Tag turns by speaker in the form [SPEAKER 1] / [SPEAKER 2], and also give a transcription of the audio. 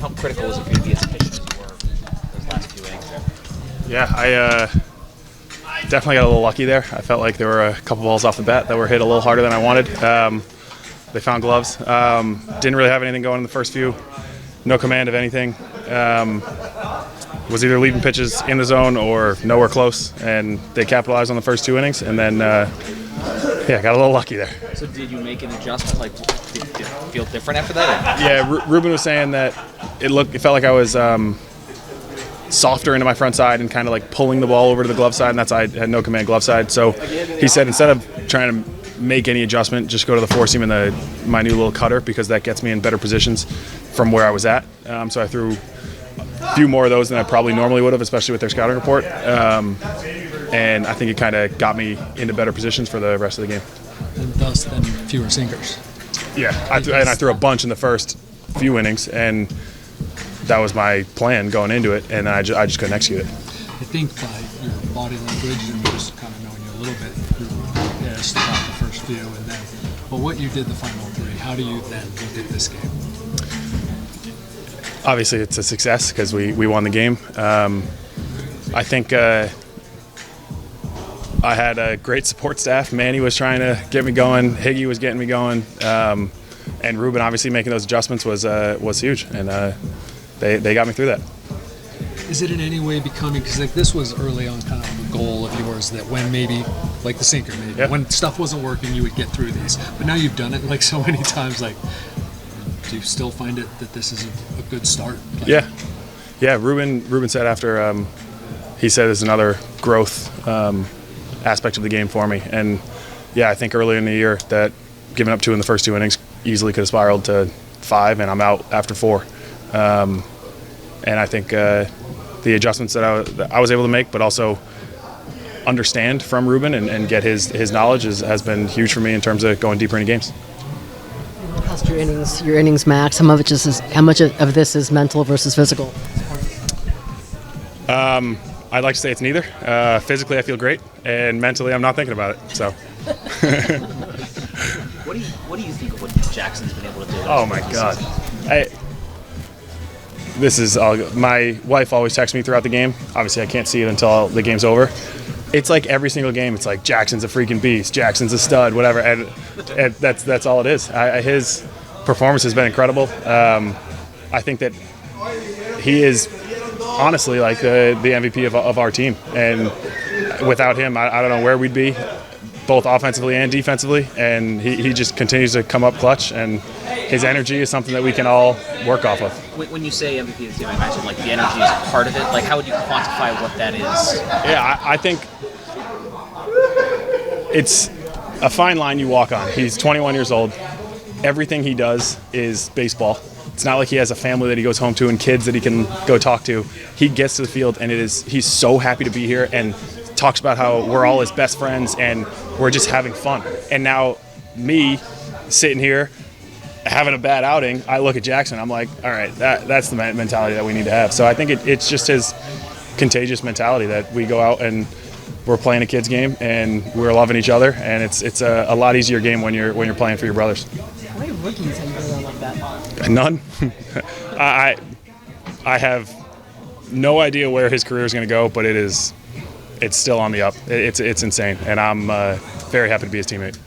[SPEAKER 1] How critical was it for you to be as efficient as you were those last few innings there?
[SPEAKER 2] Yeah, I definitely got a little lucky there. I felt like there were a couple balls off the bat that were hit a little harder than I wanted. They found gloves. Didn't really have anything going in the first few. No command of anything. Was either leaving pitches in the zone or nowhere close, and they capitalized on the first 2 innings, and then got a little lucky there.
[SPEAKER 1] So did you make an adjustment? Like, did it feel different after that?
[SPEAKER 2] Yeah, Ruben was saying that it felt like I was softer into my front side and kind of like pulling the ball over to the glove side, and that's I had no command glove side. So he said instead of trying to make any adjustment, just go to the four seam and my new little cutter, because that gets me in better positions from where I was at. So I threw a few more of those than I probably normally would have, especially with their scouting report. And I think it kind of got me into better positions for the rest of the game.
[SPEAKER 3] And thus, then fewer sinkers.
[SPEAKER 2] Yeah, I threw a bunch in the first few innings, and that was my plan going into it, and I just couldn't execute it.
[SPEAKER 3] I think by your body language and just kind of knowing you a little bit, you pissed about the first few, and then, but what you did the final 3, how do you then look at this game?
[SPEAKER 2] Obviously, it's a success because we won the game. I think I had a great support staff. Manny was trying to get me going. Higgy was getting me going. And Ruben obviously making those adjustments was huge. And they got me through that.
[SPEAKER 3] Is it in any way becoming, because like this was early on kind of a goal of yours, that when maybe, like the sinker maybe, when stuff wasn't working, you would get through these. But now you've done it like so many times, like, do you still find it that this is a good start? Like,
[SPEAKER 2] yeah. Ruben said after he said it's another growth aspect of the game for me, and yeah, I think earlier in the year that giving up 2 in the first 2 innings easily could have spiraled to 5, and I'm out after 4. And I think the adjustments that I was able to make, but also understand from Ruben and get his knowledge has been huge for me in terms of going deeper into games.
[SPEAKER 4] Past your innings max, how much of this is mental versus physical?
[SPEAKER 2] I'd like to say it's neither. Physically, I feel great, and mentally, I'm not thinking about it. So.
[SPEAKER 1] What do you think of what Jackson's been able to do?
[SPEAKER 2] Oh my God! My wife always texts me throughout the game. Obviously, I can't see it until the game's over. It's like every single game. It's like Jackson's a freaking beast. Jackson's a stud. Whatever, and that's all it is. His performance has been incredible. I think that he is honestly like the MVP of our team, and without him, I don't know where we'd be, both offensively and defensively. And he just continues to come up clutch, and his energy is something that we can all work off of.
[SPEAKER 1] When you say MVP of the team, I imagine like the energy is part of it. Like, how would you quantify what that is?
[SPEAKER 2] Yeah, I think it's a fine line you walk on. He's 21 years old. Everything he does is baseball. It's not like he has a family that he goes home to and kids that he can go talk to. He gets to the field, and he's so happy to be here and talks about how we're all his best friends and we're just having fun. And now me sitting here having a bad outing, I look at Jackson, I'm like, all right, that's the mentality that we need to have. So I think it's just his contagious mentality that we go out and we're playing a kid's game and we're loving each other, and it's a lot easier game when you're playing for your brothers.
[SPEAKER 4] How many rookies have you been around like that?
[SPEAKER 2] None. I have no idea where his career is going to go, but it's still on the up. It's insane, and I'm very happy to be his teammate.